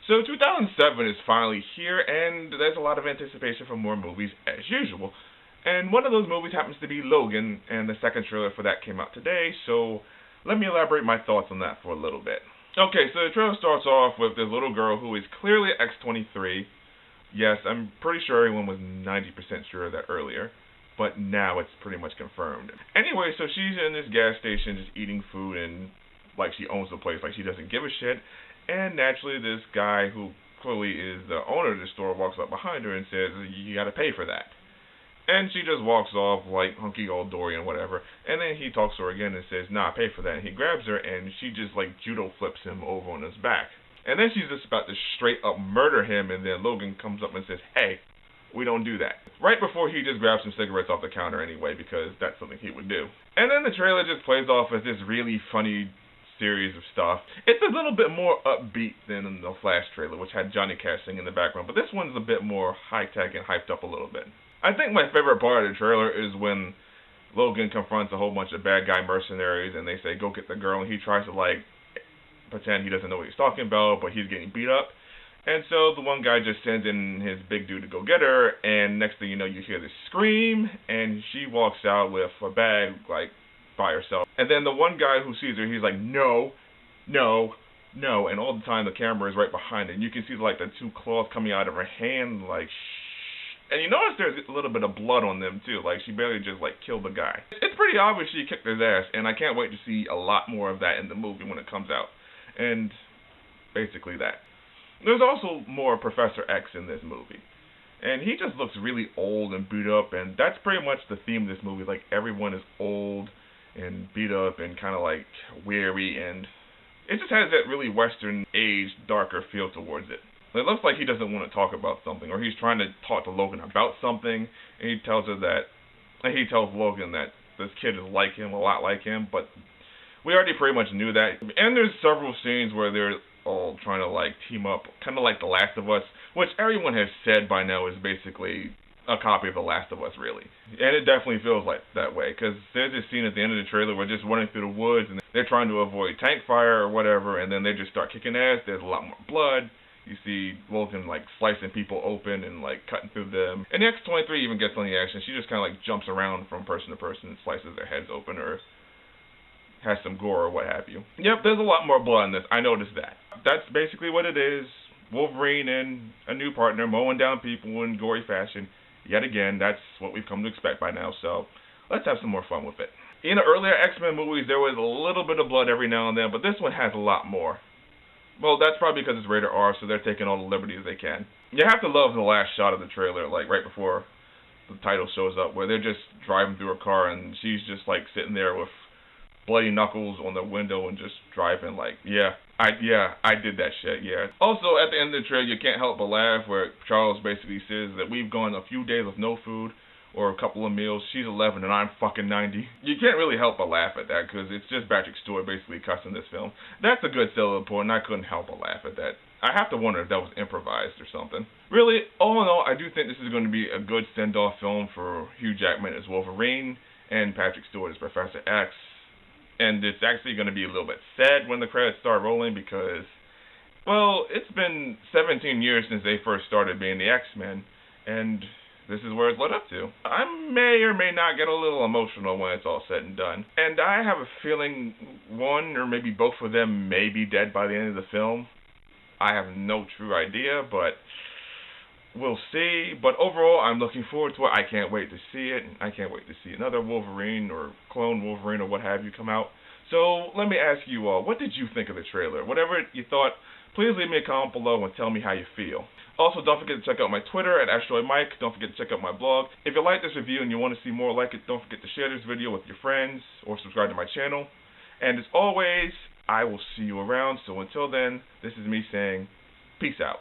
So 2007 is finally here, and there's a lot of anticipation for more movies as usual. And one of those movies happens to be Logan, and the second trailer for that came out today, so let me elaborate my thoughts on that for a little bit. Okay, so the trailer starts off with this little girl who is clearly X-23. Yes, I'm pretty sure everyone was 90% sure of that earlier, but now it's pretty much confirmed. Anyway, so she's in this gas station just eating food and like she owns the place, like she doesn't give a shit. And naturally, this guy who clearly is the owner of the store walks up behind her and says, "You gotta pay for that." And she just walks off like hunky old Dory and whatever. And then he talks to her again and says, "Nah, pay for that." And he grabs her and she just like judo flips him over on his back. And then she's just about to straight up murder him, and then Logan comes up and says, "Hey, we don't do that." Right before he just grabs some cigarettes off the counter anyway, because that's something he would do. And then the trailer just plays off as this really funny series of stuff. It's a little bit more upbeat than in the Flash trailer, which had Johnny Cash singing in the background, but this one's a bit more high-tech and hyped up a little bit. I think my favorite part of the trailer is when Logan confronts a whole bunch of bad guy mercenaries and they say, "Go get the girl," and he tries to like pretend he doesn't know what he's talking about, but he's getting beat up. And so the one guy just sends in his big dude to go get her, and next thing you know, you hear this scream, and she walks out with a bag, like, by herself. And then the one guy who sees her, he's like, "No, no, no," and all the time the camera is right behind her, and you can see, like, the two claws coming out of her hand, like, shh. And you notice there's a little bit of blood on them, too, like, she barely just, like, killed the guy. It's pretty obvious she kicked his ass, and I can't wait to see a lot more of that in the movie when it comes out. And basically that. There's also more Professor X in this movie. And he just looks really old and beat up, and that's pretty much the theme of this movie. Like, everyone is old and beat up and kind of, like, weary, and it just has that really Western age, darker feel towards it. It looks like he doesn't want to talk about something, or he's trying to talk to Logan about something, and he tells Logan that this kid is like him, a lot like him, but we already pretty much knew that. And there's several scenes where they're all trying to, like, team up, kind of like The Last of Us, which everyone has said by now is basically a copy of The Last of Us, really. And it definitely feels like that way, because there's this scene at the end of the trailer where they're just running through the woods, and they're trying to avoid tank fire or whatever, and then they just start kicking ass. There's a lot more blood. You see Logan, like, slicing people open and, like, cutting through them. And the X-23 even gets on the action. She just kind of, like, jumps around from person to person and slices their heads open, or has some gore or what have you. Yep, there's a lot more blood in this. I noticed that. That's basically what it is. Wolverine and a new partner mowing down people in gory fashion. Yet again, that's what we've come to expect by now, so let's have some more fun with it. In the earlier X-Men movies, there was a little bit of blood every now and then, but this one has a lot more. Well, that's probably because it's rated R, so they're taking all the liberties they can. You have to love the last shot of the trailer, like right before the title shows up, where they're just driving through a car and she's just like sitting there with bloody knuckles on the window and just driving like, I did that shit, yeah. Also, at the end of the trailer, you can't help but laugh where Charles basically says that we've gone a few days with no food or a couple of meals. She's 11 and I'm fucking 90. You can't really help but laugh at that because it's just Patrick Stewart basically cussing this film. That's a good selling point, and I couldn't help but laugh at that. I have to wonder if that was improvised or something. Really, all in all, I do think this is going to be a good send-off film for Hugh Jackman as Wolverine and Patrick Stewart as Professor X. And it's actually going to be a little bit sad when the credits start rolling because, well, it's been 17 years since they first started being the X-Men, and this is where it's led up to. I may or may not get a little emotional when it's all said and done. And I have a feeling one or maybe both of them may be dead by the end of the film. I have no true idea, but we'll see. But overall, I'm looking forward to it. I can't wait to see it. I can't wait to see another Wolverine or clone Wolverine or what have you come out. So let me ask you all, what did you think of the trailer? Whatever you thought, please leave me a comment below and tell me how you feel. Also, don't forget to check out my Twitter at AsteroidMike. Don't forget to check out my blog. If you like this review and you want to see more like it, don't forget to share this video with your friends or subscribe to my channel. And as always, I will see you around. So until then, this is me saying, peace out.